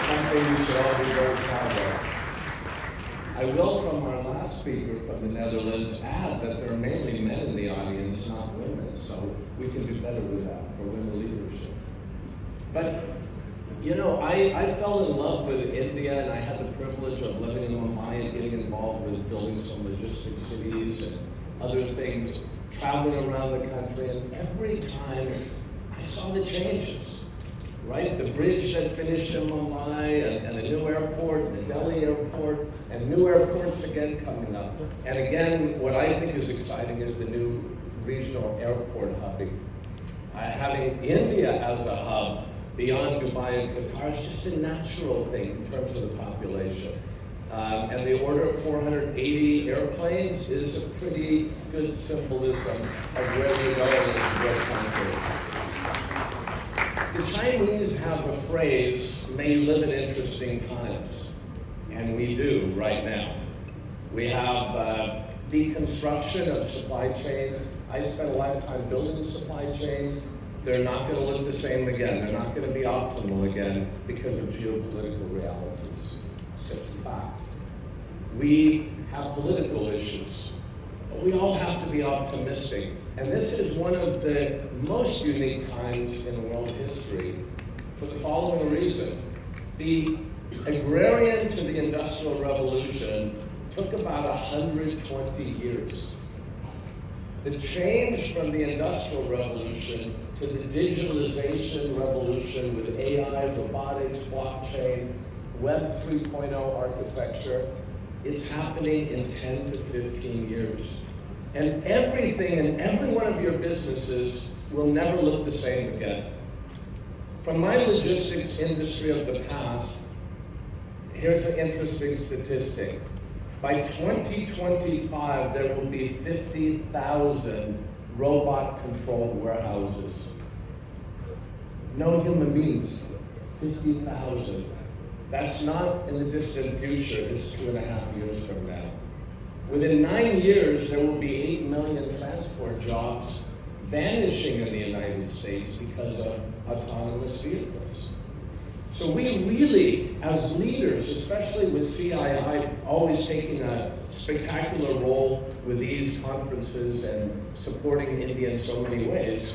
something we should all be very proud of. I will, from our last speaker from the Netherlands, add that there are mainly men in the audience, not women, so we can do better with that for women leadership. But, you know, I fell in love with India, and I had the privilege of living in Mumbai and getting involved with building some logistics cities and other things, traveling around the country, and every time I saw the changes, right? The bridge that finished in Mumbai, and a new airport, the Delhi airport, and new airports again coming up. And again, what I think is exciting is the new regional airport hubbing. Having India as a hub beyond Dubai and Qatar is just a natural thing in terms of the population. And the order of 480 airplanes is a pretty good symbolism of where we're going as a great country. The Chinese have a phrase, may live in interesting times, and we do right now. We have deconstruction of supply chains. I spent a lifetime building supply chains. They're not going to look the same again. They're not going to be optimal again because of geopolitical realities. It's just a fact. We have political issues, but we all have to be optimistic. And this is one of the most unique times in world history for the following reason. The agrarian to the industrial revolution took about 120 years. The change from the industrial revolution to the digitalization revolution with AI, robotics, blockchain, Web 3.0 architecture, it's happening in 10 to 15 years. And everything in every one of your businesses will never look the same again. From my logistics industry of the past, here's an interesting statistic. By 2025, there will be 50,000 robot-controlled warehouses. No human beings, 50,000. That's not in the distant future, it's 2.5 years from now. Within 9 years, there will be 8 million transport jobs vanishing in the United States because of autonomous vehicles. So we really, as leaders, especially with CII, always taking a spectacular role with these conferences and supporting India in so many ways,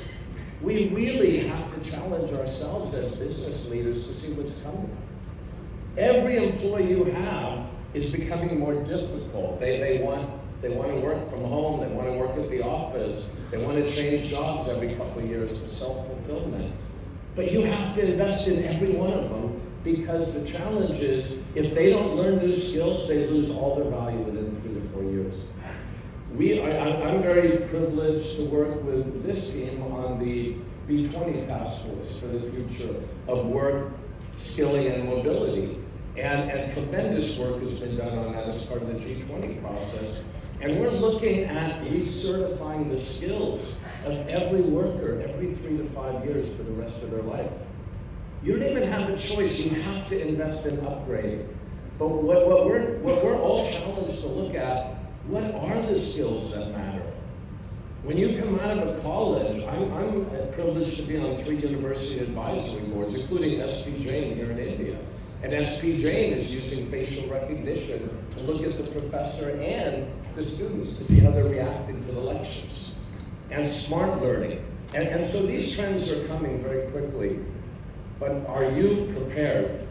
we really have to challenge ourselves as business leaders to see what's coming. Every employee you have is becoming more difficult. They want to work from home, they want to work at the office, they want to change jobs every couple of years for self-fulfillment. But you have to invest in every one of them, because the challenge is, if they don't learn new skills, they lose all their value within 3 to 4 years. I'm very privileged to work with this team on the B20 task force for the future of work, skilling, and mobility. And tremendous work has been done on that as part of the G20 process. And we're looking at recertifying the skills of every worker every 3 to 5 years for the rest of their life. You don't even have a choice. You have to invest in upgrading. But what we're all challenged to look at, what are the skills that matter? When you come out of a college, I'm privileged to be on 3 university advisory boards, including SP Jain here in India. And SP Jain is using facial recognition to look at the professor and the students to see how they're reacting to the lectures. And smart learning. And so these trends are coming very quickly. But are you prepared?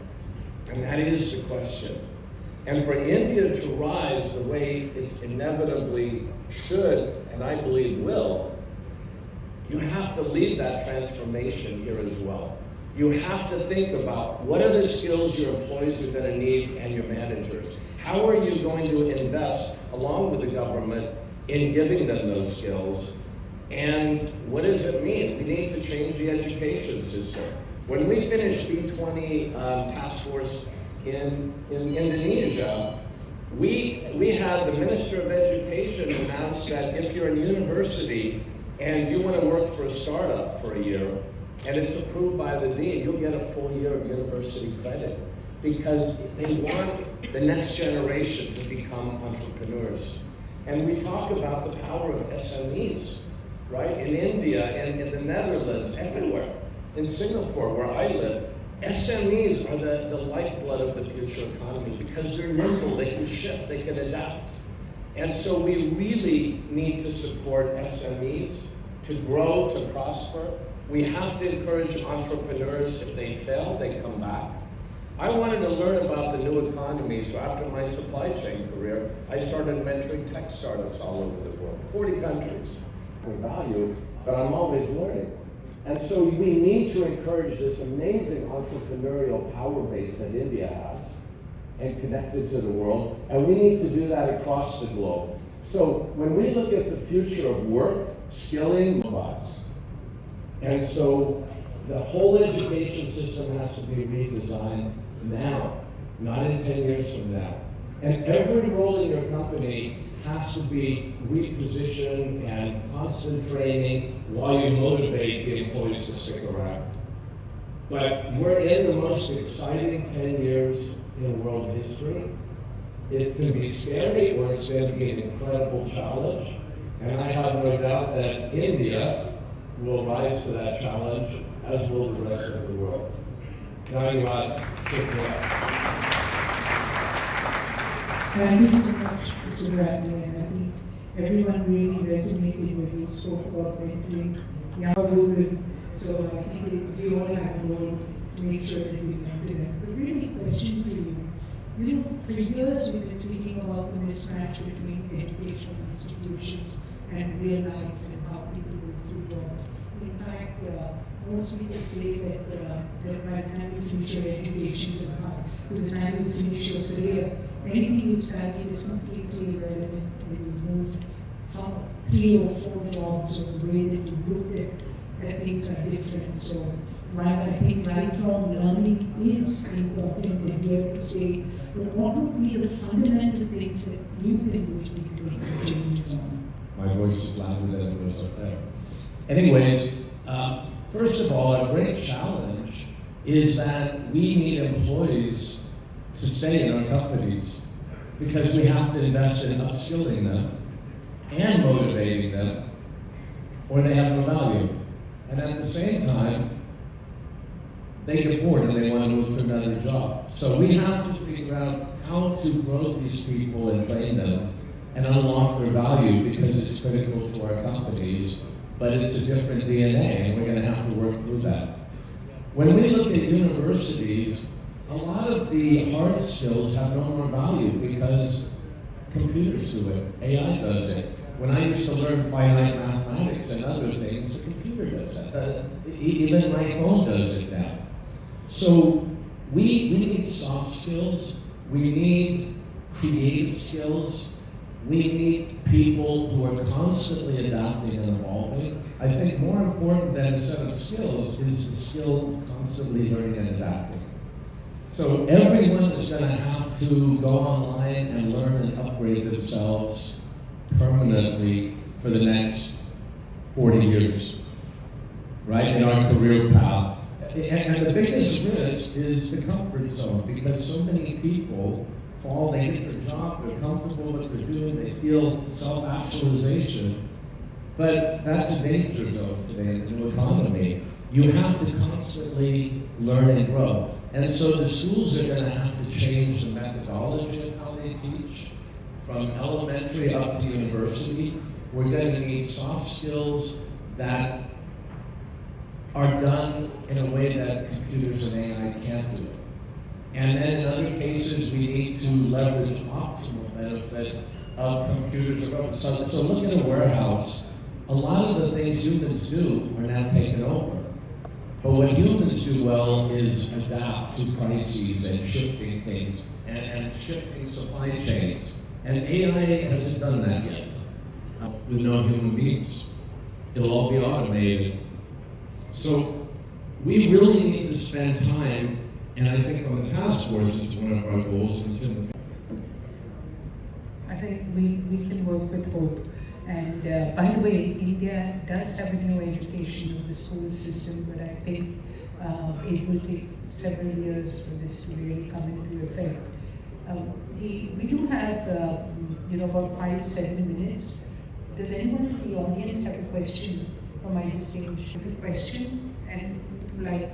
And that is the question. And for India to rise the way it's inevitably should, and I believe will, you have to lead that transformation here as well. You have to think about what are the skills your employees are going to need and your managers. How are you going to invest along with the government in giving them those skills? And what does it mean? We need to change the education system. When we finished B20 task force in Indonesia, we had the Minister of Education announce that if you're in university and you want to work for a startup for a year, and it's approved by the dean, you'll get a full year of university credit, because they want the next generation to become entrepreneurs. And we talk about the power of SMEs, right? In India, and in the Netherlands, everywhere. In Singapore, where I live, SMEs are the lifeblood of the future economy because they're nimble, they can shift, they can adapt. And so we really need to support SMEs to grow, to prosper. We have to encourage entrepreneurs. If they fail, they come back. I wanted to learn about the new economy, so after my supply chain career, I started mentoring tech startups all over the world, 40 countries. For value, but I'm always learning. And so we need to encourage this amazing entrepreneurial power base that India has and connect it to the world, and we need to do that across the globe. So when we look at the future of work, skilling, robots, and so the whole education system has to be redesigned now, not in 10 years from now. And every role in your company has to be repositioned and constant training while you motivate the employees to stick around. But we're in the most exciting 10 years in world history. It can be scary or it's going to be an incredible challenge. And I have no doubt that India will rise to that challenge, as will the rest of the world. Dhanyawad. Thank you so much, Mr. Rajya, and I think everyone really resonated when you spoke about mentoring young women. So I think we all have a role to make sure that we mentor them. But really, a question for you. You know, for years we've been speaking about the mismatch between educational institutions and real life and how people go through jobs. In fact, most people say that by the time you finish your education, by the time you finish your career, anything you studied is completely irrelevant when you've moved from 3 or 4 jobs, or the way that you looked at things are different. So while I think lifelong learning is important and here to stay, but what would be the fundamental things that you think we should be doing some changes on? My voice is louder than it was up there. Anyways, first of all, a great challenge is that we need employees to stay in our companies because we have to invest in upskilling them and motivating them, or they have no value. And at the same time, they get bored and they want to move to another job. So we have to figure out how to grow these people and train them and unlock their value because it's critical to our companies, but it's a different DNA and we're going to have to work through that. When we look at universities, a lot of the hard skills have no more value because computers do it, AI does it. When I used to learn finite mathematics and other things, the computer does that. Even my phone does it now. So we need soft skills, we need creative skills, we need people who are constantly adapting and evolving. I think more important than a set of skills is the skill constantly learning and adapting. So everyone is going to have to go online and learn and upgrade themselves permanently for the next 40 years, right, in our career path. And the biggest risk is the comfort zone because so many people fall, they get their job, they're comfortable with what they're doing, they feel self-actualization. But that's a danger zone today in the new economy. You have to constantly learn and grow. And so the schools are going to have to change the methodology of how they teach, from elementary up to university. We're going to need soft skills that are done in a way that computers and AI can't do it. And then in other cases, we need to leverage optimal benefit of computers. So look at a warehouse. A lot of the things humans do are now taken over. But what humans do well is adapt to crises and shifting things and shifting supply chains. And AI hasn't done that yet. With no human beings. It'll all be automated. So we really need to spend time, and I think on the task force is one of our goals. I think we can work with hope. And by the way, India does have a new education of the school system, but I think it will take several years for this to really come into effect. We do have about 5-7 minutes. Does anyone in the audience have a question for my distinguished question and like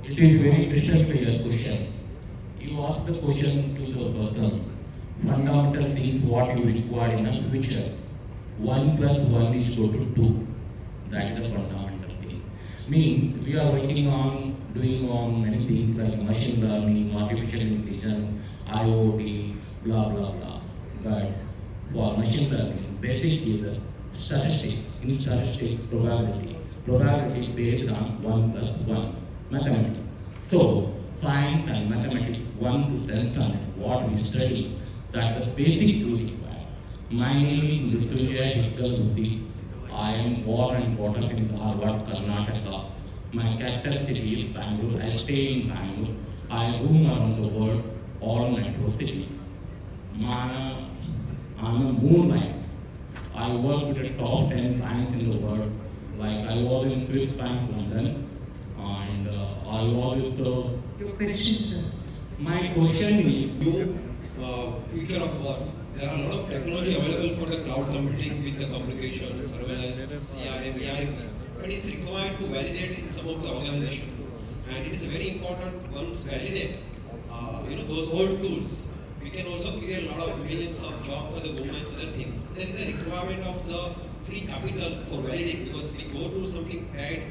It is very crystal clear question. You ask the question to the person, fundamental things what you require in a future. 1 plus 1 is equal to 2. That is the fundamental thing. Means we are working on doing on many things like machine learning, artificial intelligence, IoT, blah blah blah. But for machine learning, basic is statistics. In statistics, probability. Probability based on 1 plus 1. Mathematics. So science and mathematics 1 to 10 standard, what we study, that's the basic you require. My name is Mrutyunjay Hekal. I am born and brought up in Dharwad, Karnataka. My capital city is Bangalore. I stay in Bangalore. I roam around the world, all metro cities. I'm a moonlight. I work with the top 10 banks in the world. Like I was in Swiss Bank, London, and I was with the. Your question, sir. My question is. New future of work. There are a lot of technology available for the cloud computing with the communication, surveillance, CII, but it's required to validate in some of the organizations. And it is very important once validate, those old tools. We can also create a lot of millions of jobs for the women and other things. There is a requirement of the free capital for validating because we go to something bad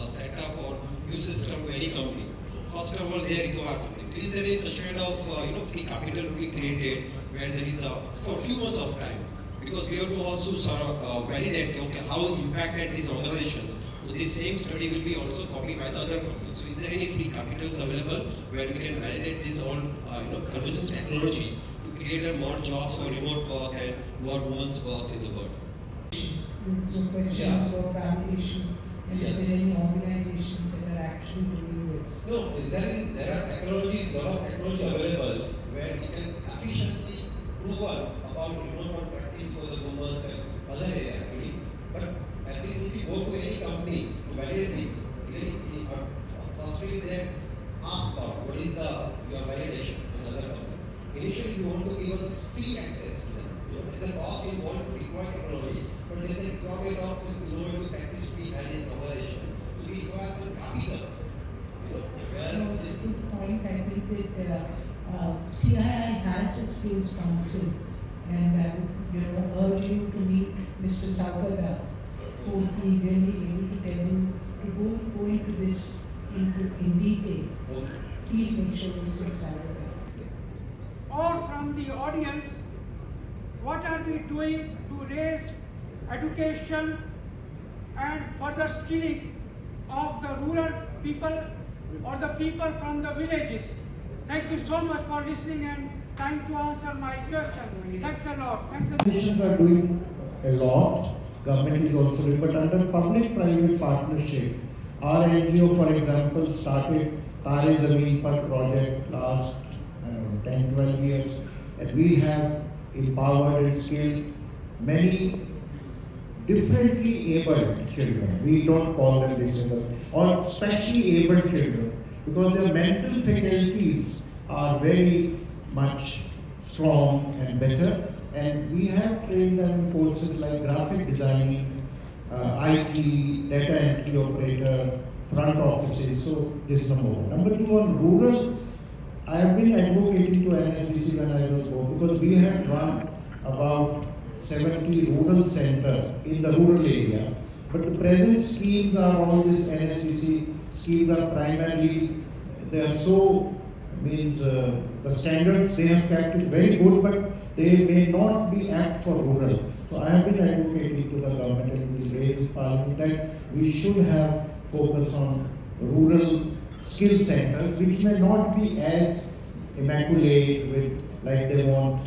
setup or new system to any company. First of all, they require something. Is there any such kind of free capital to be created where there is for a few months of time? Because we have to also sort of validate how impacted these organizations. So this same study will be also copied by the other companies. So is there any free capitals available where we can validate this all convergence technology to create more jobs for remote work and more women's work in the world? Your question is about validation and Yes. is there any organizations that are actually doing this? No, there are technologies, lot of technology available where we can efficiency proven about remote practice for the women and other area actually. But at least if you go to any companies to validate this, really, firstly they ask about what is your validation in other company. Initially you want to give us free access to them. There is a cost involved to require technology, but there is a requirement of this innovative practice to be had in organization. So we require some capital. No, it's a good point. I think that CII has a skills council, and I would urge you to meet Mr. Savada, who will be really able to tell you to go into this in detail. Please make sure you see Savada. Or from the audience, what are we doing to raise education and further skilling of the rural people or the people from the villages? Thank you so much for listening and trying to answer my question. Thanks a lot. Organizations are doing a lot. Government is also doing, but under public-private partnership, our NGO, for example, started Tare Zameen Par project last 10-12 years, and we have empowered and skilled many differently abled children. We don't call them disabled, or specially abled children, because their mental faculties are very much strong and better. And we have trained them in courses like graphic designing, IT, data entry operator, front offices. So this is number one. Number two, on rural, I have been advocating to NSDC when I was born, because we have run about 70 rural centers in the rural area. But the present schemes are all this NSDC schemes are primarily, they are so, the standards they have kept it very good, but they may not be apt for rural. So I have been advocating to the government and we will raise in parliament that we should have focus on rural skill centers, which may not be as immaculate with, like they want,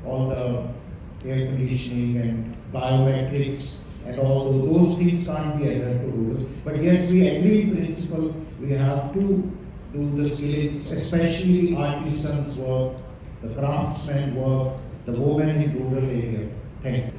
all the air conditioning and biometrics and all those things can't be added to rural. But yes, we agree in principle, we have to do the skilling, especially artisans work, the craftsmen work, the women in rural area. Thank you.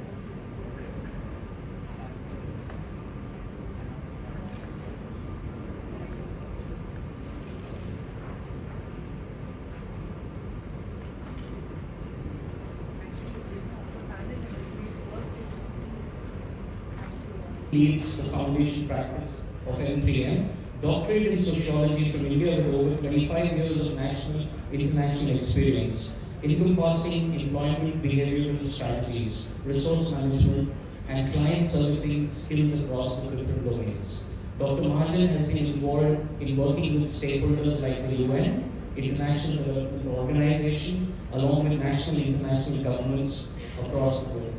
Leads the foundation practice of M3M doctorate in sociology from India with over 25 years of national, international experience, encompassing employment behavioral strategies, resource management, and client servicing skills across the different domains. Dr. Mahajan has been involved in working with stakeholders like the UN, International Development Organization, along with national and international governments across the world.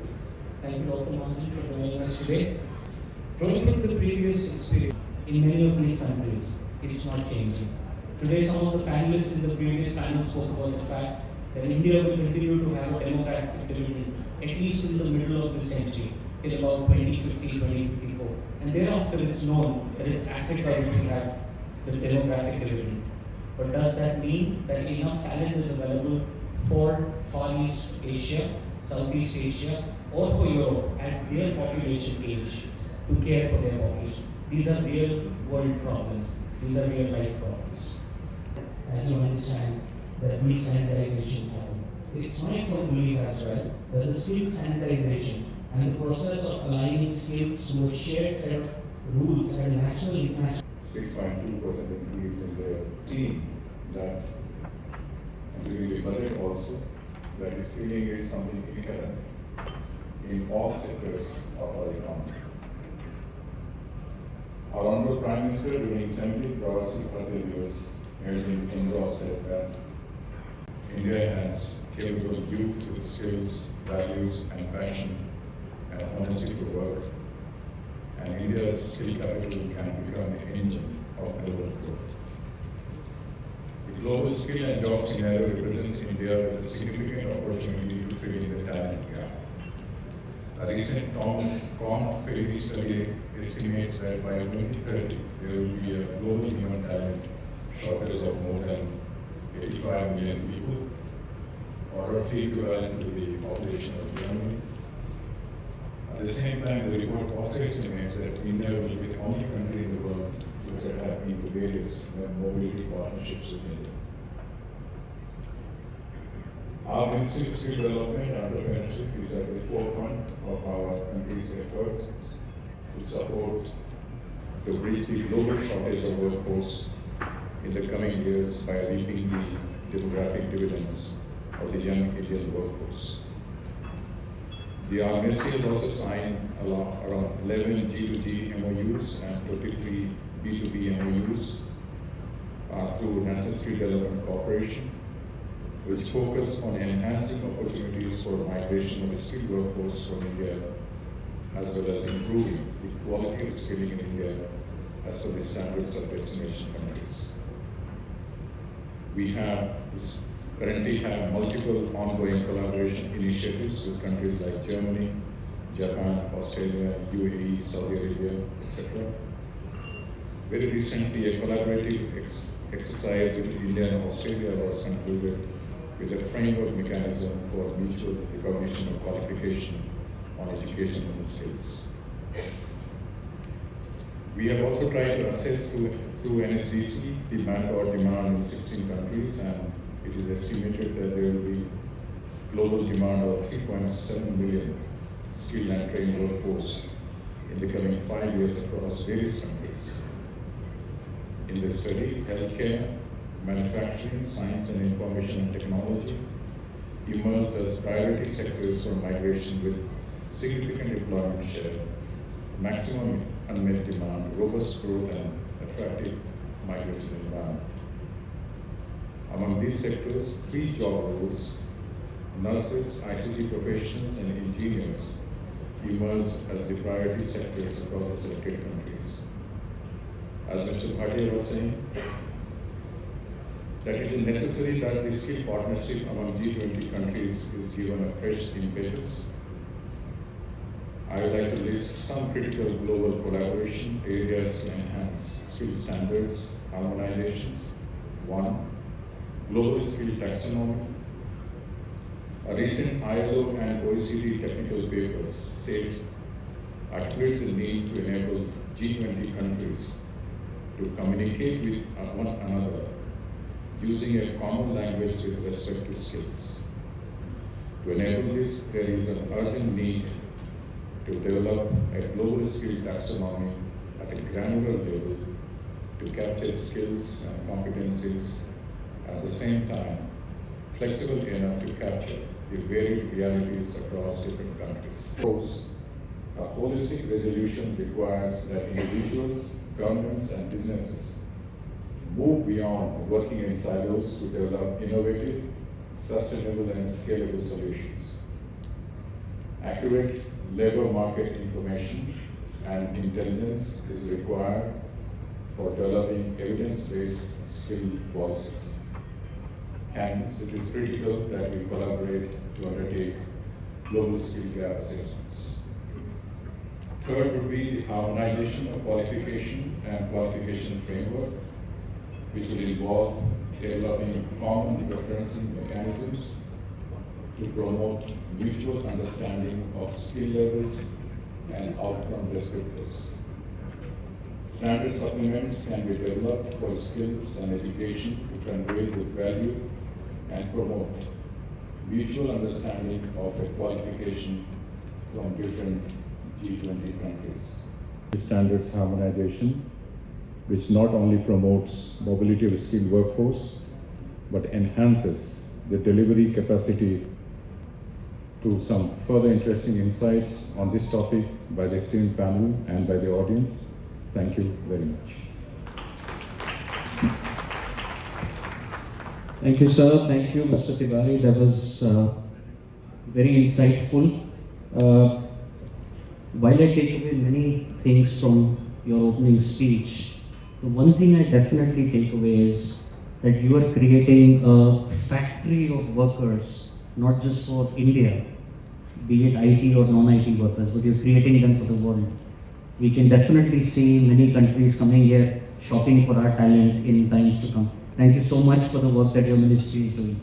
Thank you, Dr. Mahajan, for joining us today. Drawing from the previous experience in many of these countries, it is not changing. Today, some of the panelists in the previous panel spoke about the fact that India will continue to have a demographic dividend at least in the middle of the century, till about 2050, 2054. And thereafter, it's known that it's Africa which will have the demographic dividend. But does that mean that enough talent is available for Far East Asia, Southeast Asia, or for Europe as their population age to care for their population? These are real world problems. These are real life problems. As you understand, that desanitization happened. It's my firm belief as well that the skill sanitization and the process of aligning skills to a shared set of rules at a national and international 6.2% increase in the team that, and during the budget also, that skilling is something inherent in all sectors of our economy. Our Honorable Prime Minister during 70th Pravasi Partnership held in Indore said that India has capable youth with skills, values and passion and honesty to work, and India's skill capital can become the engine of global growth. The global skill and job scenario represents India with a significant opportunity to fill in the talent gap. A recent COM study estimates that by 2030, there will be a global human talent shortage of more than 85 million people, or roughly equivalent to the population of Germany. At the same time, the report also estimates that India will be the only country in the world to set up incubators and mobility partnerships with India. Our Ministry of Skill Development and Entrepreneurship is at the forefront of our country's efforts to support to bridge the global shortage of workforce in the coming years by reaping the demographic dividends of the young Indian workforce. Our ministry has also signed around 11 G2G MOUs and 23 B2B MOUs through National Skill Development Corporation, which focus on enhancing opportunities for migration of the skilled workforce from India, as well as improving the quality of skilling in India as per the standards of destination countries. We currently have multiple ongoing collaboration initiatives with countries like Germany, Japan, Australia, UAE, Saudi Arabia, etc. Very recently, a collaborative exercise between India and Australia was concluded with a framework mechanism for mutual recognition of qualification on education and skills. We have also tried to assess through NSDC the manpower demand in 16 countries, and it is estimated that there will be global demand of 3.7 million skilled and trained workforce in the coming 5 years across various countries. In the study, healthcare, manufacturing, science and information and technology emerged as priority sectors for migration with significant employment share, maximum unmet demand, robust growth and attractive migration environment. Among these sectors, 3 job roles, nurses, ICT professionals and engineers emerged as the priority sectors across the selected countries. As Mr. Bhatia was saying, that it is necessary that the skill partnership among G20 countries is given a fresh impetus. I would like to list some critical global collaboration areas to enhance skill standards, harmonizations. 1, global skill taxonomy. A recent ILO and OECD technical paper states articulates the need to enable G20 countries to communicate with one another using a common language with respect to skills. To enable this, there is an urgent need to develop a global skill taxonomy at a granular level to capture skills and competencies, at the same time flexible enough to capture the varied realities across different countries. Of course, a holistic resolution requires that individuals, governments, and businesses move beyond working in silos to develop innovative, sustainable, and scalable solutions. Accurate labor market information and intelligence is required for developing evidence-based skill policies. Hence, it is critical that we collaborate to undertake global skill gap assessments. Third would be the harmonization of qualification and qualification framework, which will involve developing common referencing mechanisms to promote mutual understanding of skill levels and outcome descriptors. Standard supplements can be developed for skills and education to convey the value and promote mutual understanding of a qualification from different G20 countries. Standards harmonization, which not only promotes mobility of skilled workforce, but enhances the delivery capacity. To some further interesting insights on this topic by the esteemed panel and by the audience. Thank you very much. Thank you, sir. Thank you, Mr. Tiwari. That was very insightful. While I take away many things from your opening speech, the one thing I definitely take away is that you are creating a factory of workers, not just for India, be it IT or non-IT workers, but you're creating them for the world. We can definitely see many countries coming here, shopping for our talent in times to come. Thank you so much for the work that your ministry is doing.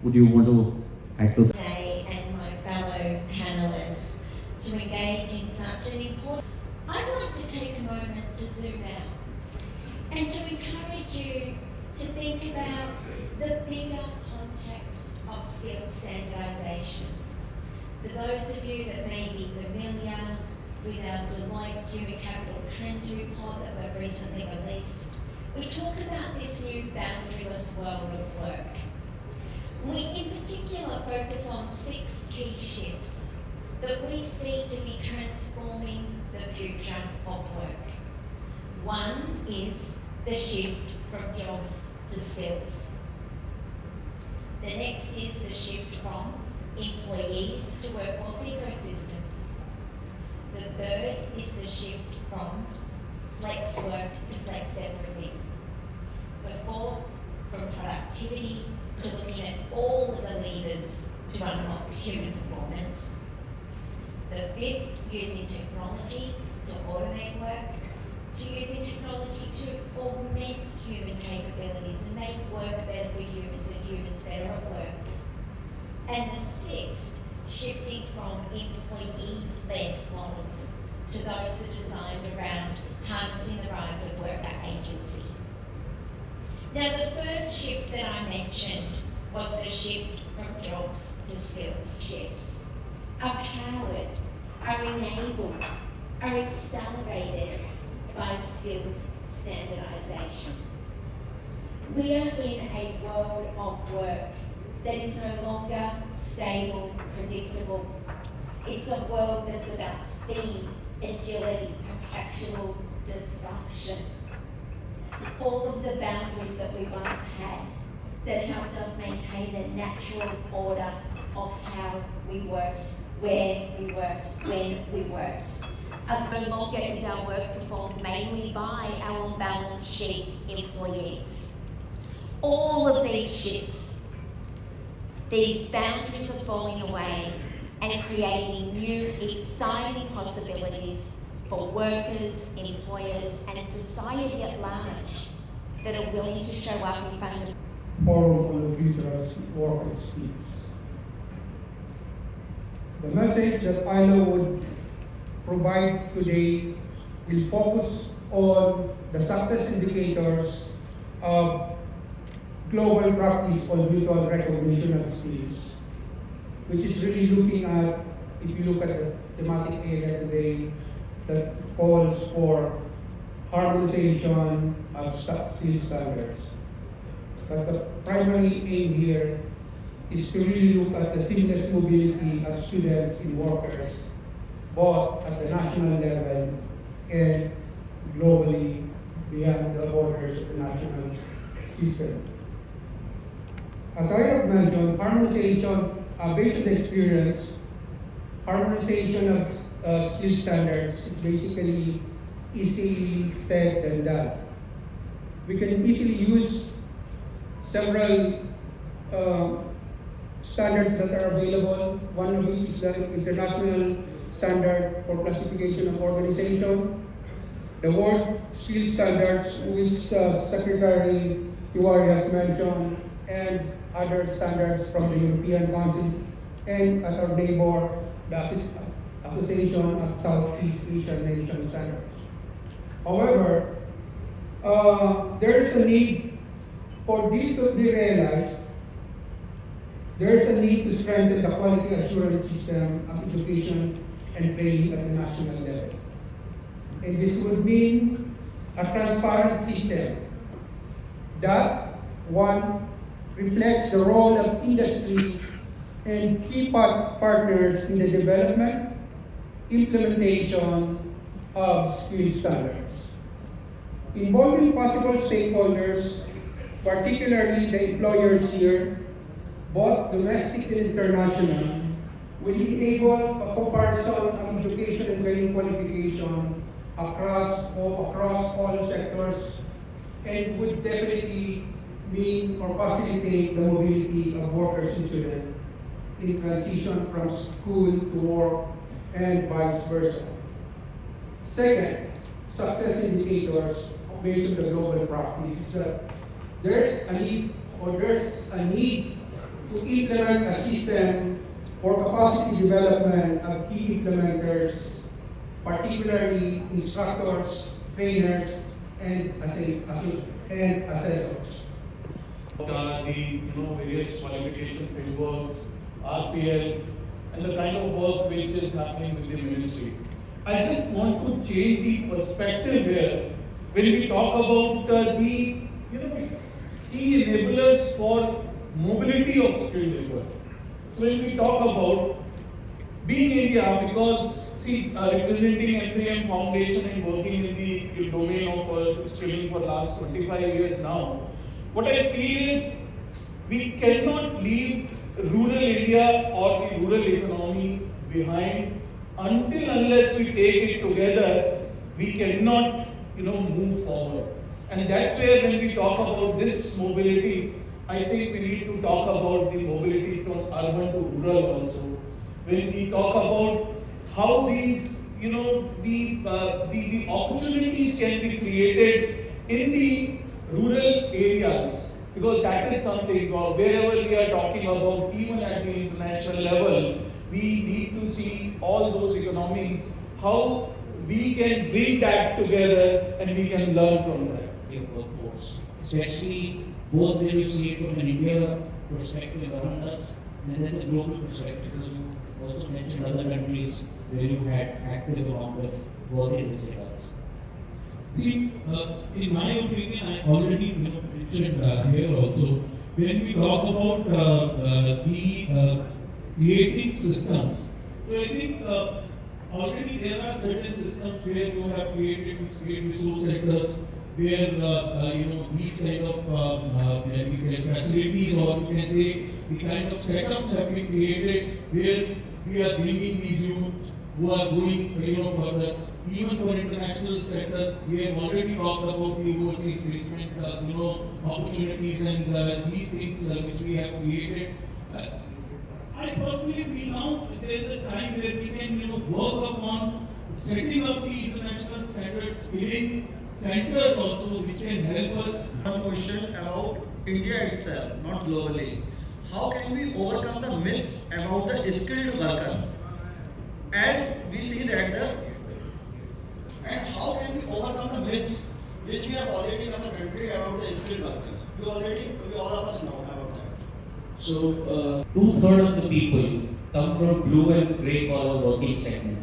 Would you want to add to that? Today and my fellow panelists to engage in such an important... I'd like to take a moment to zoom out and to encourage you to think about the bigger context of skills standardisation. For those of you that may be familiar with our Deloitte Human Capital Trends report that we've recently released, we talk about this new boundaryless world of work. We in particular focus on 6 key shifts that we see to be transforming the future of work. One is the shift from jobs to skills. The next is the shift from employees to workforce ecosystems. The third is the shift from flex work to flex everything. The fourth, from productivity to looking at all of the levers to unlock human performance. The fifth, using technology to automate work, to using technology to augment human capabilities and make work better for humans and humans better at work. And the sixth, shifting from employee-led models to those that are designed around harnessing the rise of worker agency. Now, the first shift that I mentioned was the shift from jobs to skills. Shifts are powered, are enabled, are accelerated by skills standardisation. We are in a world of work that is no longer stable, predictable. It's a world that's about speed, agility, perpetual disruption. All of the boundaries that we once had that helped us maintain the natural order of how we worked, where we worked, when we worked. As no longer is our work performed mainly by our on-balance sheet employees. All of these shifts, these boundaries are falling away and creating new, exciting possibilities for workers, employers, and society at large that are willing to show up in front of Forum on the Future of Work and Skills. The message that ILO would provide today will focus on the success indicators of global practice on mutual recognition of skills, which is really looking at, if you look at the thematic area today, that calls for harmonization of skill standards. But the primary aim here is to really look at the seamless mobility of students and workers, both at the national level and globally beyond the borders of the national system. As I have mentioned, harmonization, based on the experience, harmonization of skill standards is basically easily said than done. We can easily use several standards that are available. One of which is the International Standard for Classification of Organization, the World Skill Standards, which Secretary Tiwari has mentioned, and other standards from the European Council, and at our neighbor, the Association of Southeast Asian Nation Standards. However, there is a need for this to be realized. There is a need to strengthen the quality assurance system of education and training at the national level. And this would mean a transparent system that, one, reflects the role of industry and key partners in the development, implementation of skill standards. Involving possible stakeholders, particularly the employers here, both domestic and international, will enable a comparison of education and training qualification across all sectors, and would definitely mean or facilitate the mobility of workers and students in transition from school to work and vice versa. Second, success indicators based on the global practice. There's a need to implement a system for capacity development of key implementers, particularly instructors, trainers, and assessors. The various qualification frameworks, RPL, and the kind of work which is happening with the ministry. I just want to change the perspective here when we talk about the key enablers for mobility of skilled labor. So when we talk about being India, because representing M3M Foundation and working in the domain of skilling for the last 25 years now, what I feel is we cannot leave rural India or the rural economy behind unless we take it together. We cannot move forward. And that's where when we talk about this mobility, I think we need to talk about the mobility from urban to rural also. When we talk about how these, the opportunities can be created in the rural areas, because that is something wherever we are talking about, even at the international level, we need to see all those economies, how we can bring that together and we can learn from that. Workforce, especially both when you see it from an India perspective around us and then the global perspective, because you also mentioned other countries where you had active amount of work in this regards. See, in my opinion, I already mentioned here also, when we talk about the creating systems, so I think already there are certain systems where you have created these great resource centers, where these kind of facilities, or you can say the kind of setups have been created where we are bringing these youth who are going further. Even for international sectors, we have already talked about the overseas placement opportunities and these things which we have created. I personally feel now there is a time where we can work upon setting up the international standard skilling centers also, which can help us. One question about India itself, not globally. How can we overcome the myth about the skilled worker? As we see that and how can we overcome the myth which we have already in our country about the skilled worker? We all of us know about that. So, 2/3 of the people come from blue and grey collar working segment.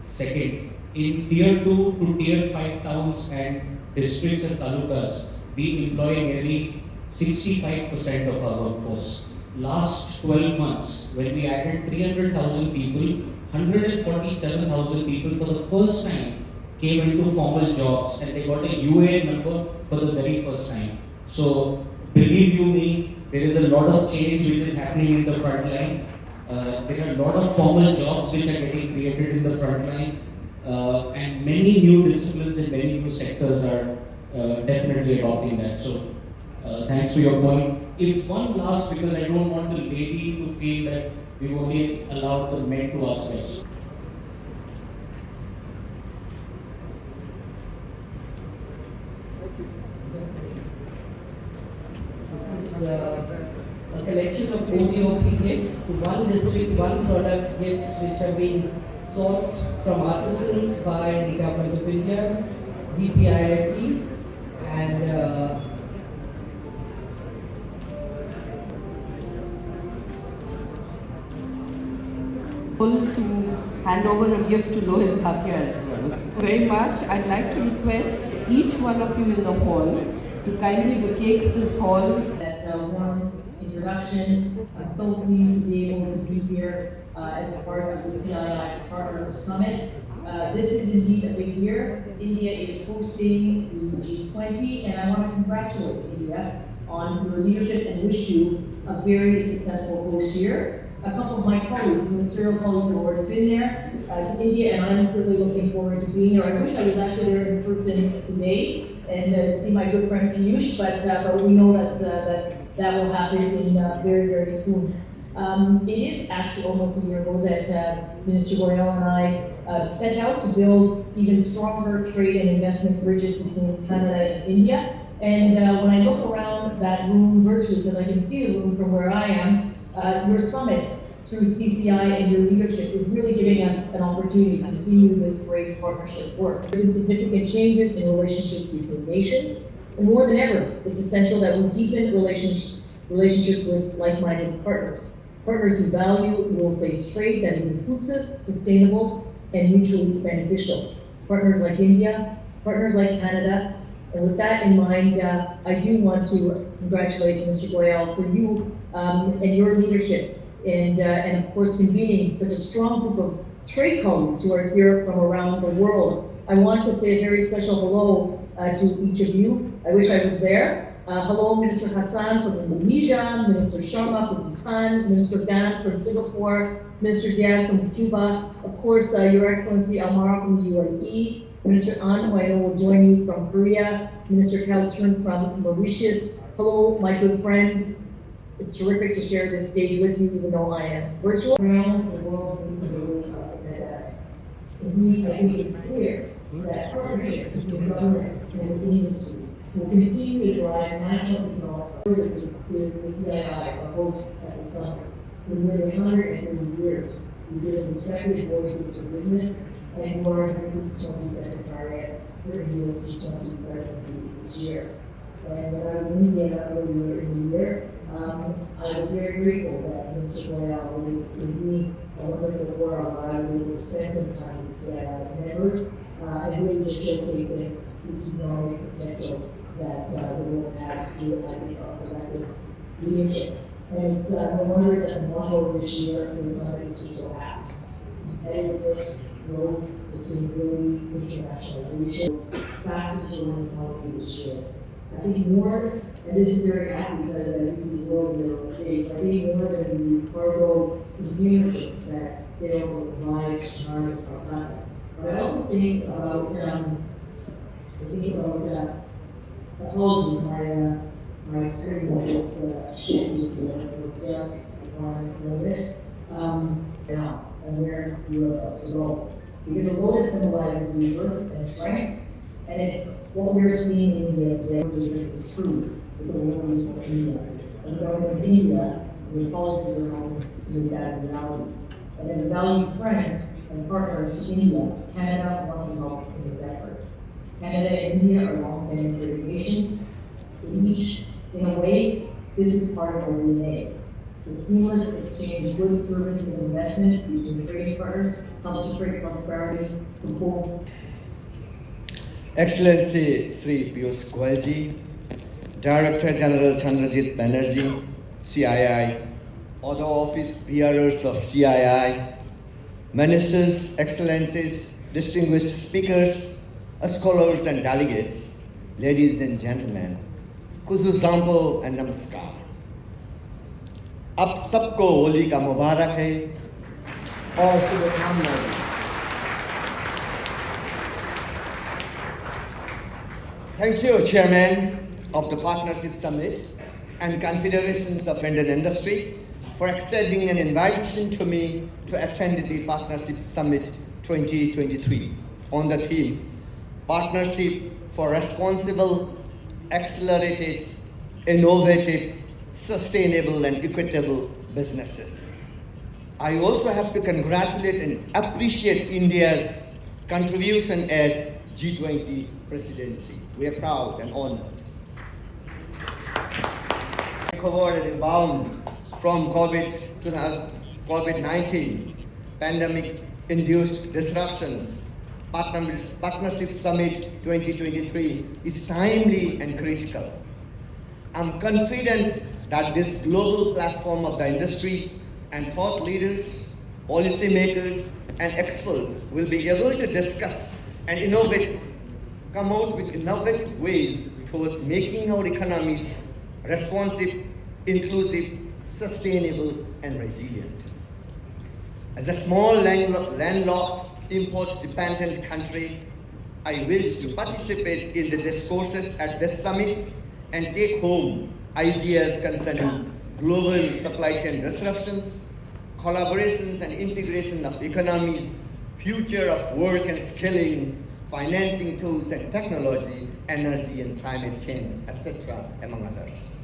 Second, In tier 2 to tier 5 towns and districts and talukas, we employ nearly 65% of our workforce. Last 12 months, when we added 300,000 people, 147,000 people for the first time came into formal jobs and they got a UAN number for the very first time. So, believe you me, there is a lot of change which is happening in the front line. There are a lot of formal jobs which are getting created in the front line. And many new disciplines and many new sectors are definitely adopting that. So, thanks for your point. If one last, because I don't want the lady to feel that we only allow the men to ask questions. This is a collection of ODOP gifts, one district, one product gifts which have been sourced from artisans by the Government of India, DPIIT, and to hand over a gift to Lohit Bhatia as well. Very much. I'd like to request each one of you in the hall to kindly vacate this hall. That warm introduction. I'm so pleased to be able to be here as a part of the CII Partnership Summit. This is indeed a big year. India is hosting the G20, and I want to congratulate India on your leadership and wish you a very successful host year. A couple of my colleagues, ministerial colleagues, have already been there to India, and I'm certainly looking forward to being there. I wish I was actually there in person today and to see my good friend Piyush, but we know that will happen in very, very soon. It is actually almost a year ago that Minister Goyal and I set out to build even stronger trade and investment bridges between Canada and India. And when I look around that room virtually, because I can see the room from where I am, your summit through CCI and your leadership is really giving us an opportunity to continue this great partnership work. There have been significant changes in relationships between nations, and more than ever, it's essential that we deepen relationships with like-minded partners. Partners who value rules-based trade that is inclusive, sustainable, and mutually beneficial. Partners like India, partners like Canada. And with that in mind, I do want to congratulate Mr. Goyal for you and your leadership and of course convening such a strong group of trade colleagues who are here from around the world. I want to say a very special hello to each of you. I wish I was there. Hello, Minister Hassan from Indonesia, Minister Sharma from Bhutan, Minister Gan from Singapore, Minister Diaz from Cuba, of course, Your Excellency Almara from the UAE, Minister An, who I know will join you from Korea, Minister Kalichun from Mauritius. Hello, my good friends. It's terrific to share this stage with you, even though I am virtual. Around the world, indeed, I think it's clear that partnerships between governments and industry will continue to drive national development to the CII, or hosts at the summit. For nearly 130 years, we've given respected voices for business and more than 20 Secretariat for India's G20 presidency this year. And when I was in India earlier in the year, I was very grateful that Mr. Goyal was able to give me a wonderful forum where I was able to spend some time with members and really just showcasing the economic potential that the world has through collective leadership. And it's no wonder that the motto this year for the summit is just so apt. Competitiveness, growth, sustainability, internationalization, fastest growing economy this year. I think more, and this is very happy because I think the world is in a state, I think more than the cargo container ships that sail from Dubai to China to Calcutta. But I also think about, apologies, my screen was shifted for just 1 moment. And where you are about to go. Because the lotus symbolizes rebirth and strength. And it's what we're seeing in India today, which is true with the world of India. And the government of India, the policies are on to make that a reality. And as a valued friend and partner to India, Canada wants to help in this effort. Canada and India are long-standing trade nations. In a way, this is part of our DNA. The seamless exchange of goods, services, and investment between trading partners helps to create prosperity for both. Excellency Sri Piyush Goyal, Director General Chandrajit Banerjee, CII, other office bearers of CII, ministers, excellencies, distinguished speakers, scholars and delegates, ladies and gentlemen, Kuzu Zampo and Namaskar. आप सबको होली का मुबारक है और शुभकामनाएं। Thank you, Chairman of the Partnership Summit and Confederations of Indian Industry, for extending an invitation to me to attend the Partnership Summit 2023 on the theme Partnership for Responsible, Accelerated, Innovative, Sustainable and Equitable Businesses. I also have to congratulate and appreciate India's contribution as G20 presidency. We are proud and honored. Recovered and rebound from COVID-19 pandemic-induced disruptions, Partnership Summit 2023 is timely and critical. I'm confident that this global platform of the industry and thought leaders, policymakers, and experts will be able to discuss and come out with innovative ways towards making our economies responsive, inclusive, sustainable, and resilient. As a small landlocked, import-dependent country, I wish to participate in the discourses at this summit and take home ideas concerning global supply chain disruptions, collaborations and integration of economies, future of work and skilling, financing tools and technology, energy and climate change, etc., among others.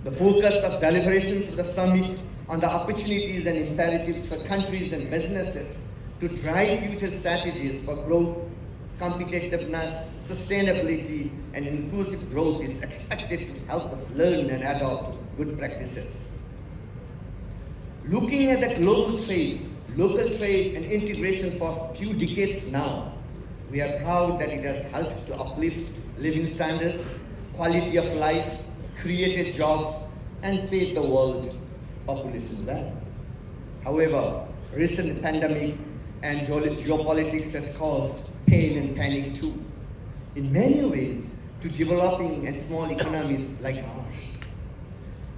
The focus of deliberations of the summit on the opportunities and imperatives for countries and businesses to drive future strategies for growth, competitiveness, sustainability, and inclusive growth is expected to help us learn and adopt good practices. Looking at the global trade, local trade, and integration for a few decades now, we are proud that it has helped to uplift living standards, quality of life, created jobs, and fed the world population well. However, recent pandemic and geopolitics has caused pain and panic too, in many ways, to developing and small economies like ours.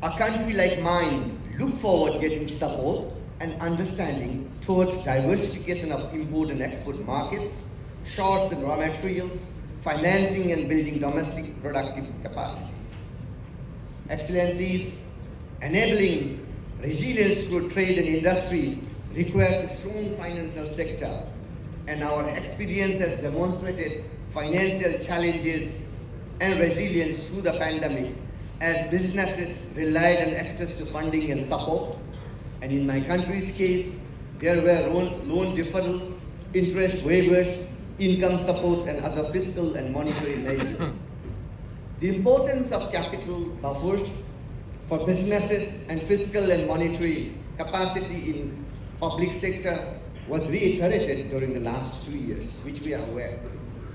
A country like mine look forward getting support and understanding towards diversification of import and export markets, shorts and raw materials, financing and building domestic productive capacities. Excellencies, enabling resilience through trade and industry requires a strong financial sector, and our experience has demonstrated financial challenges and resilience through the pandemic as businesses relied on access to funding and support. And in my country's case, there were loan deferrals, interest waivers, income support, and other fiscal and monetary measures. The importance of capital buffers for businesses and fiscal and monetary capacity in public sector was reiterated during the last 2 years, which we are aware.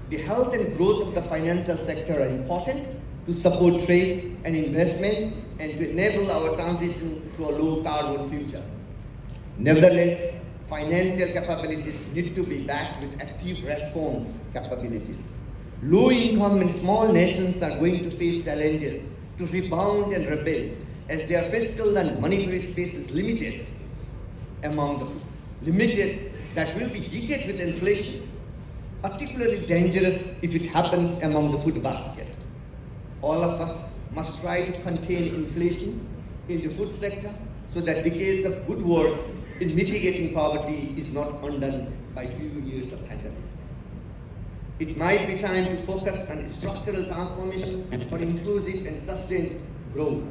The health and growth of the financial sector are important to support trade and investment and to enable our transition to a low carbon future. Nevertheless, financial capabilities need to be backed with active response capabilities. Low income and small nations are going to face challenges to rebound and rebuild as their fiscal and monetary space is limited that will be heated with inflation, particularly dangerous if it happens among the food basket. All of us must try to contain inflation in the food sector so that decades of good work in mitigating poverty is not undone by few years of pandemic. It might be time to focus on structural transformation for inclusive and sustained growth.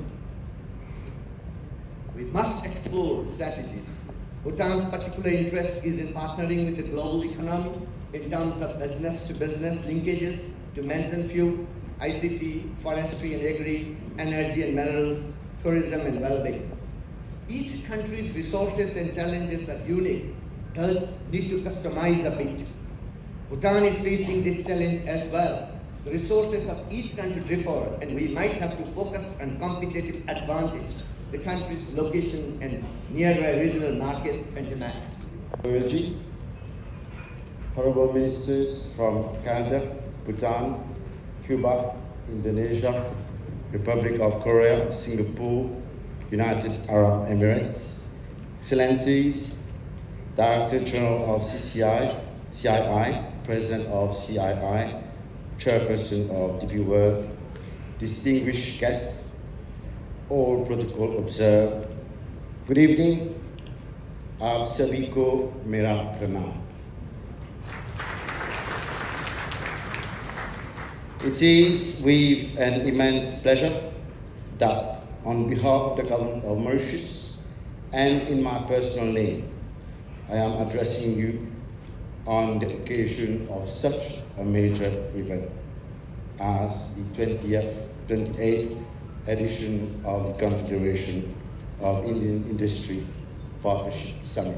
We must explore strategies. Bhutan's particular interest is in partnering with the global economy in terms of business-to-business linkages, to mention few: ICT, forestry and agri, energy and minerals, tourism and well-being. each country's resources and challenges are unique, thus need to customize a bit. Bhutan is facing this challenge as well. The resources of each country differ, and we might have to focus on competitive advantage, the country's location and nearby regional markets and demand. Honorable Ministers from Canada, Bhutan, Cuba, Indonesia, Republic of Korea, Singapore, United Arab Emirates, Excellencies, Director General of CII, President of CII, Chairperson of DP World, distinguished guests, all protocol observed. Good evening. आप सभी को मेरा प्रणाम. It is with an immense pleasure that on behalf of the government of Mauritius and in my personal name, I am addressing you on the occasion of such a major event as the 28th edition of the Confederation of Indian Industry Partnership Summit.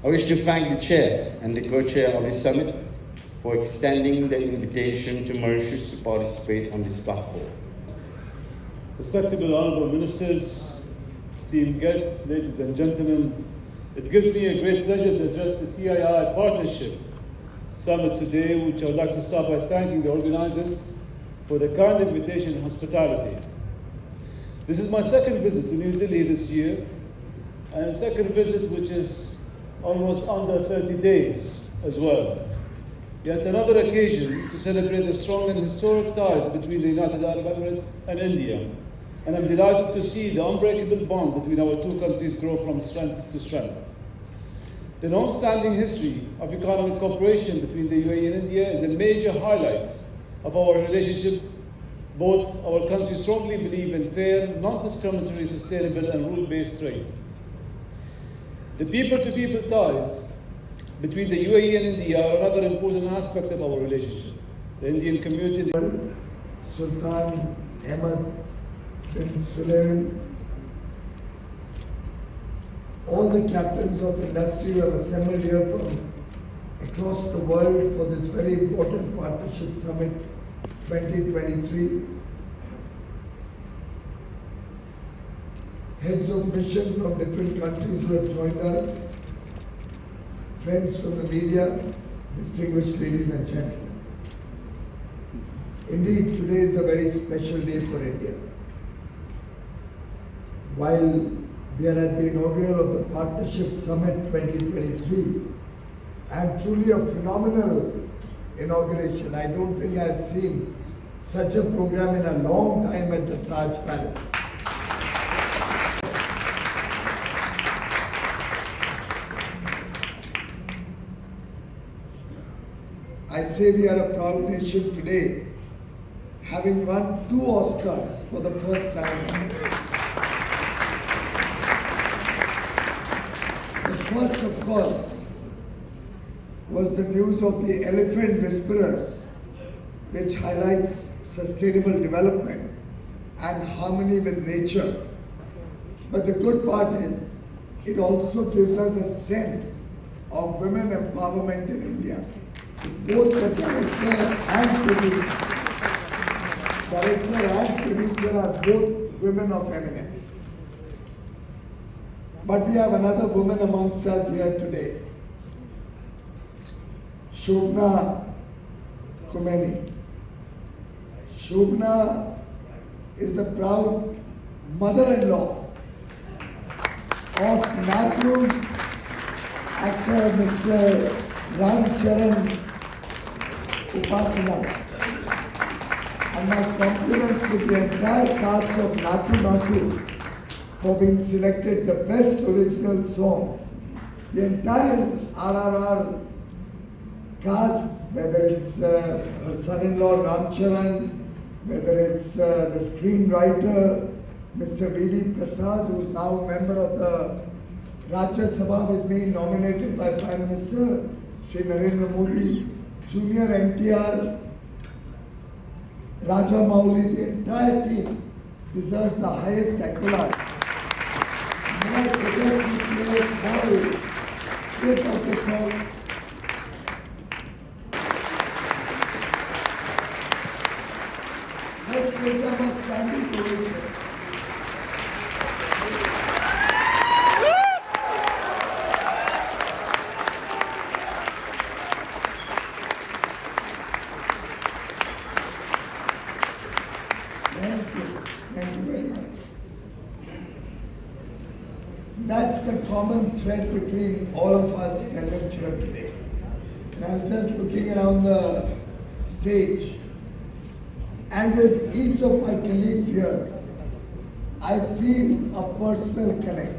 I wish to thank the chair and the co-chair of the summit for extending the invitation to Mauritius to participate on this platform. Respectable honorable ministers, esteemed guests, ladies and gentlemen, it gives me a great pleasure to address the CII Partnership Summit today, which I would like to start by thanking the organizers for the kind invitation and hospitality. This is my second visit to New Delhi this year, and a second visit which is almost under 30 days as well. Yet another occasion to celebrate the strong and historic ties between the United Arab Emirates and India. And I'm delighted to see the unbreakable bond between our two countries grow from strength to strength. The long-standing history of economic cooperation between the UAE and India is a major highlight of our relationship. Both our countries strongly believe in fair, non-discriminatory, sustainable and rule-based trade. The people-to-people ties between the UAE and India are another important aspect of our relationship. The Indian community... Sultan Ahmad bin Suleiman, all the captains of industry who have assembled here from across the world for this very important Partnership Summit 2023, heads of mission from different countries who have joined us, friends from the media, distinguished ladies and gentlemen. Indeed, today is a very special day for India. While we are at the inaugural of the Partnership Summit 2023, and truly a phenomenal inauguration. I don't think I've seen such a program in a long time at the Taj Palace. I say we are a proud nation today, having won 2 Oscars for the first time. The first, of course, was the news of the Elephant Whisperers, which highlights sustainable development and harmony with nature. But the good part is, it also gives us a sense of women empowerment in India. Both the director and producer are both women of eminence. But we have another woman amongst us here today, Shobna Khomeini. Shobna is the proud mother-in-law of Nagru's actor Mr. Ramcharan Upasana. And my compliments to the entire cast of Natu Natu for being selected the best original song. The entire RRR cast, whether it's her son-in-law Ramcharan, whether it's the screenwriter Mr. V.V. Prasad, who is now a member of the Rajya Sabha with me, nominated by Prime Minister Shri Narendra Modi, Junior NTR, Raja Mauli, the entire team deserves the highest accolades. May I suggest we play a small clip of the song? Let's give them a standing ovation. Thank you very much. That's the common thread between all of us present here today. And I was just looking around the stage, and with each of my colleagues here, I feel a personal connect,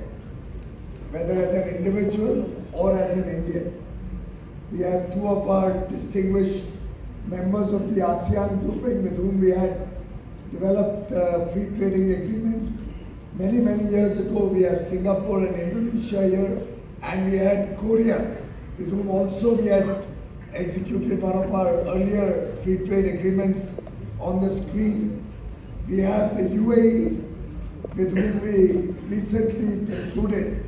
whether as an individual or as an Indian. We have two of our distinguished members of the ASEAN grouping with whom we had developed a free trading agreement. Many years ago, we had Singapore and Indonesia here, and we had Korea, with whom also we had executed one of our earlier free trade agreements on the screen. We have the UAE, with whom we recently concluded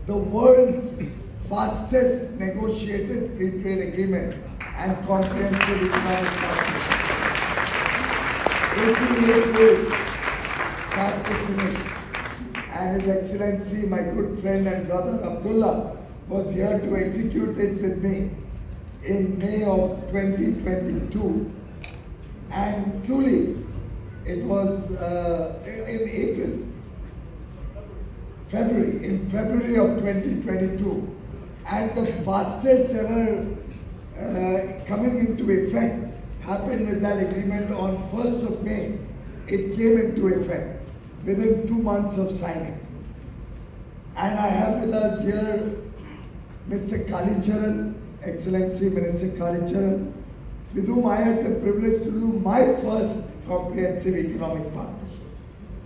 the world's fastest negotiated free trade agreement and comprehensive economic partnership. 88 days, start to finish. And His Excellency, my good friend and brother Abdullah, was here to execute it with me in May of 2022. And truly, it was in February of 2022. And the fastest ever coming into effect happened with that agreement on 1st of May. It came into effect within 2 months of signing. And I have with us here Mr. Kalicharan, Excellency Minister Kalicharan, with whom I had the privilege to do my first comprehensive economic partnership.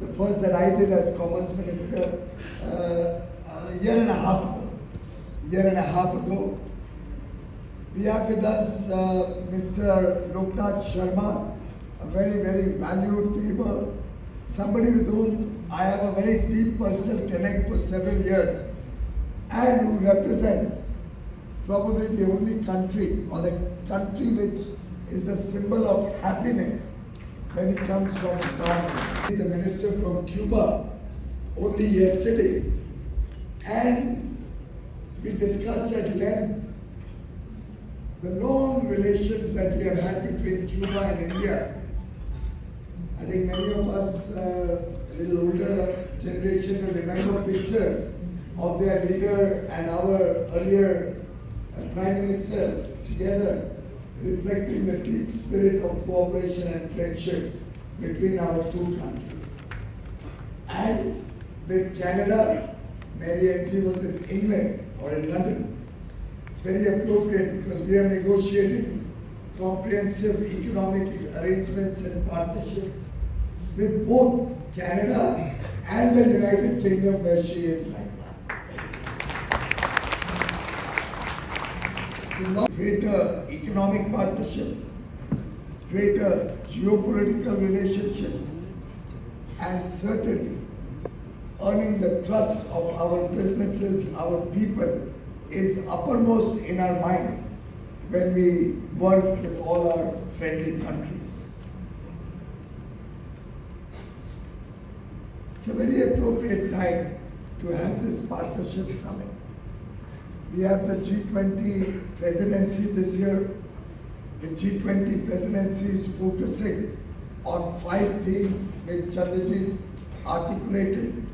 The first that I did as Commerce Minister a year and a half ago. We have with us Mr. Loknath Sharma, a very valued neighbor, somebody with whom I have a very deep personal connect for several years, and who represents probably the only country, or the country which is the symbol of happiness when it comes from economy. The minister from Cuba only yesterday, and we discussed at length the long relations that we have had between Cuba and India. I think many of us, a little older generation, will remember pictures of their leader and our earlier prime ministers together, reflecting the deep spirit of cooperation and friendship between our two countries. And with Canada, Mary Angie was in England or in London. It's very appropriate because we are negotiating comprehensive economic arrangements and partnerships with both Canada and the United Kingdom, where she is right now. So greater economic partnerships, greater geopolitical relationships, and certainly earning the trust of our businesses, our people, is uppermost in our mind when we work with all our friendly countries. It's a very appropriate time to have this partnership summit. We have the G20 presidency this year. The G20 presidency is focusing on 5 themes which Chandrajit articulated.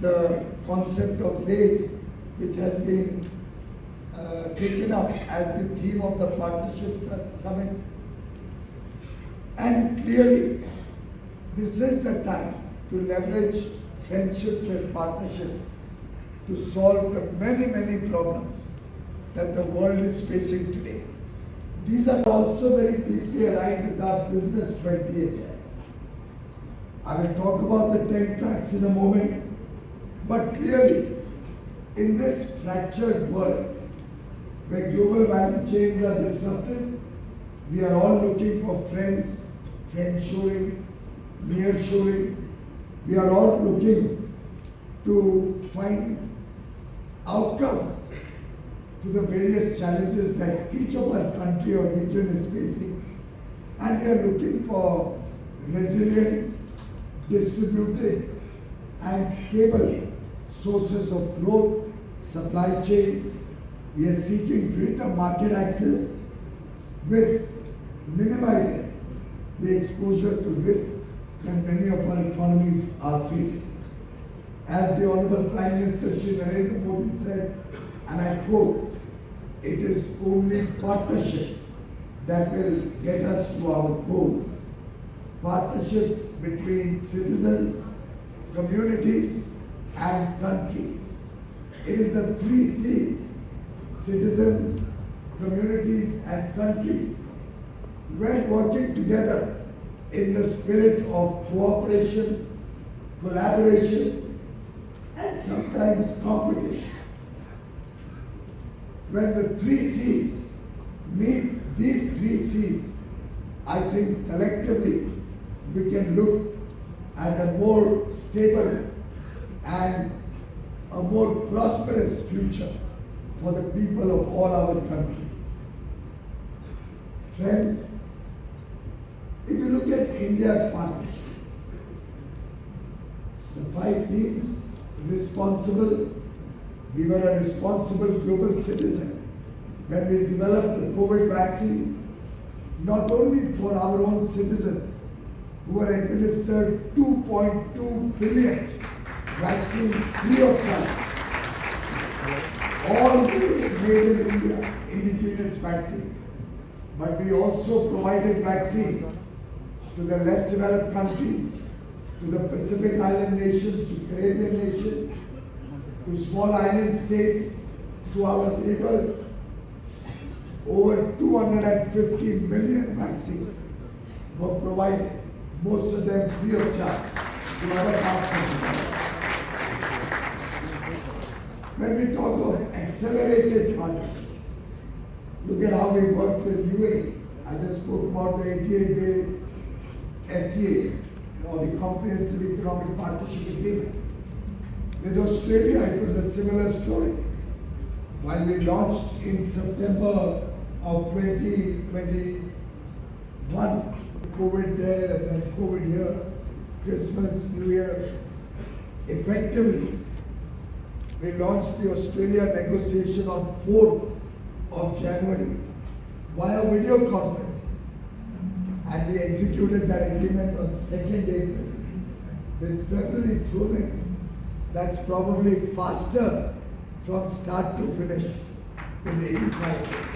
The concept of race, which has been taken up as the theme of the partnership summit. And clearly, this is the time to leverage friendships and partnerships to solve the many problems that the world is facing today. These are also very deeply aligned with our Business 20 agenda. I will talk about the 10 tracks in a moment, but clearly, in this fractured world, where global value chains are disrupted, we are all looking for friends, friendshoring, nearshoring, We are all looking to find outcomes to the various challenges that each of our country or region is facing. And we are looking for resilient, distributed and stable sources of growth, supply chains. We are seeking greater market access with minimizing the exposure to risk that many of our economies are facing. As the Honorable Prime Minister Shri Narendra Modi said, and I quote, "It is only partnerships that will get us to our goals." Partnerships between citizens, communities and countries. It is the 3 C's, citizens, communities and countries, when working together in the spirit of cooperation, collaboration and sometimes competition. When the 3 C's meet these 3 C's, I think collectively we can look at a more stable and a more prosperous future for the people of all our countries. Friends, if you look at India's partnerships, the 5 themes: responsible, we were a responsible global citizen when we developed the COVID vaccines, not only for our own citizens, who were administered 2.2 billion vaccines free of charge, all made in India, indigenous vaccines. But we also provided vaccines to the less developed countries, to the Pacific Island nations, to Caribbean nations, to small island states, to our neighbors. Over 250 million vaccines were provided, most of them free of charge, to other parts of the world. When we talk of accelerated partnerships, look at how we work with UAE. I just spoke about the 88-day FTA, or the Comprehensive Economic Partnership Agreement. With Australia, it was a similar story. While we launched in September of 2021, COVID there and then COVID here, Christmas, New Year, effectively, we launched the Australia negotiation on 4th of January via video conference. And we executed that agreement on 2nd April. With February thrown in, that's probably faster from start to finish with 85 days.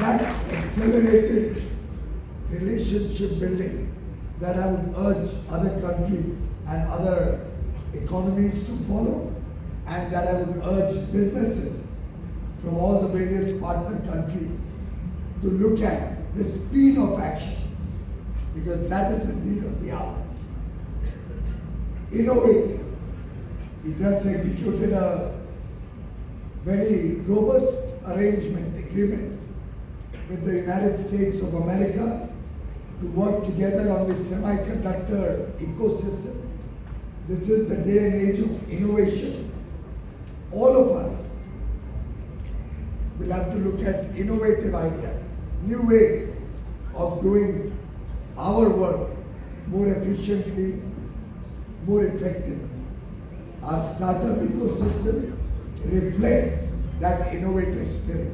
That's accelerated relationship building that I would urge other countries and other economies to follow, and that I would urge businesses from all the various partner countries to look at the speed of action, because that is the need of the hour. Innovative. We just executed a very robust agreement with the United States of America to work together on the semiconductor ecosystem. This is the day and age of innovation. All of us will have to look at innovative ideas, new ways of doing our work more efficiently, more effectively. Our startup ecosystem reflects that innovative spirit.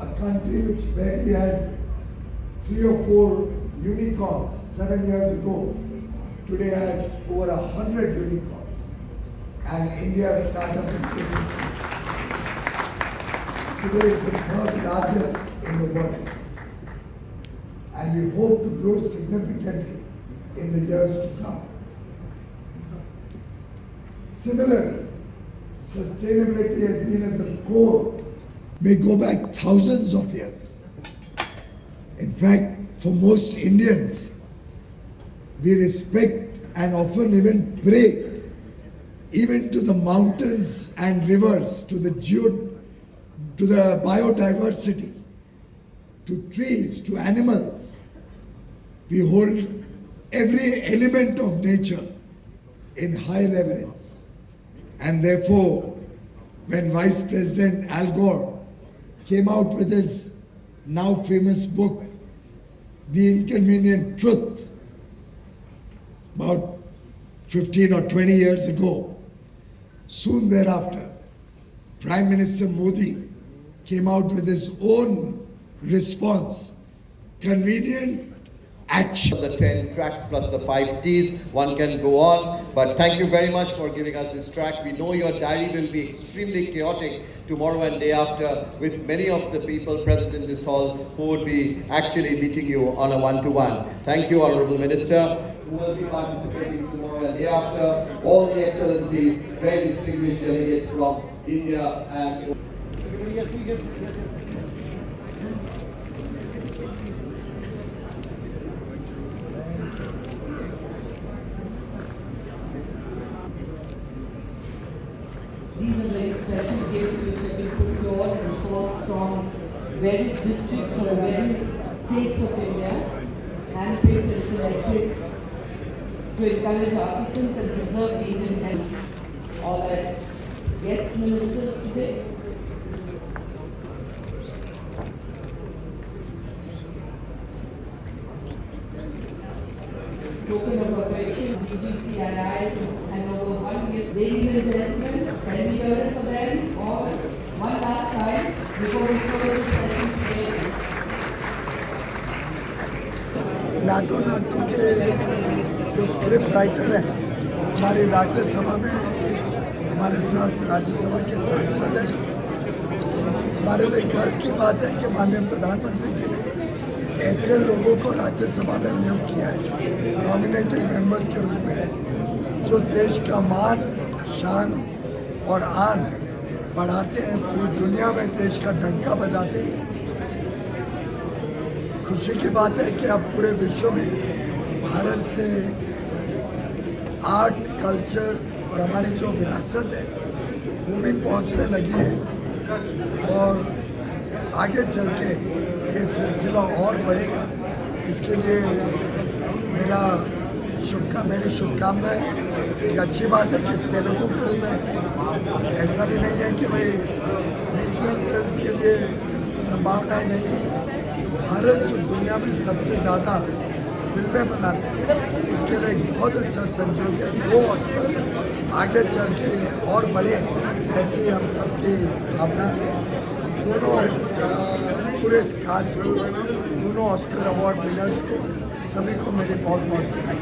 A country which barely had 3 or 4 unicorns 7 years ago, today has over 100 unicorns. And India's startup ecosystem today is the 3rd largest in the world. And we hope to grow significantly in the years to come. Similarly, sustainability has been at the core, may go back thousands of years. In fact, for most Indians, we respect and often even pray even to the mountains and rivers, to the biodiversity, to trees, to animals. We hold every element of nature in high reverence. And therefore, when Vice President Al Gore came out with his now famous book, The Inconvenient Truth, about 15 or 20 years ago, soon thereafter, Prime Minister Modi came out with his own response, Convenient Action. The 10 tracks plus the 5 Ts, one can go on. But thank you very much for giving us this track. We know your diary will be extremely chaotic tomorrow and day after, with many of the people present in this hall who would be actually meeting you on a one-to-one. Thank you, Honorable Minister, who will be participating tomorrow and day after. All the excellencies, very distinguished delegates from India and... These are very special gifts which have been procured and sourced from various districts from various states of India, handpicked and selected to encourage artisans and preserve the Indian heritage. All our guest ministers today. Token of affection, CII and over 1 year. Ladies and gentlemen, can we hear it for them all one last time before we close the session today? NATO के जो script writer हैं हमारी राज्यसभा में हमारे साथ राज्यसभा के सांसद हैं। हमारे लिए गर्व की बात है कि माननीय प्रधानमंत्री जी ने ऐसे लोगों को राज्यसभा में नियुक्त किया है नॉमिनेटेड मेंबर्स के रूप में, जो देश का मान, शान और आन बढ़ाते हैं, पूरी दुनिया में देश का डंका बजाते हैं। खुशी की बात है कि अब पूरे विश्व में भारत से आर्ट, कल्चर और हमारी जो विरासत है वो भी पहुंचने लगी है और आगे चल के ये सिलसिला और बढ़ेगा। इसके लिए मेरी शुभकामनाएं। एक अच्छी बात है कि तेलुगु फिल्म है, ऐसा भी नहीं है कि भाई रीजनल फिल्म्स के लिए संभावनाएं नहीं है। भारत जो दुनिया में सबसे ज़्यादा फिल्में बनाते हैं उसके लिए एक बहुत अच्छा संयोग है। 2 ऑस्कर आगे चल के और बढ़े, ऐसे हम सबकी भावना। दोनों पूरे इस कास्ट को, दोनों ऑस्कर अवार्ड विनर्स को, सभी को मेरी बहुत बहुत बधाई।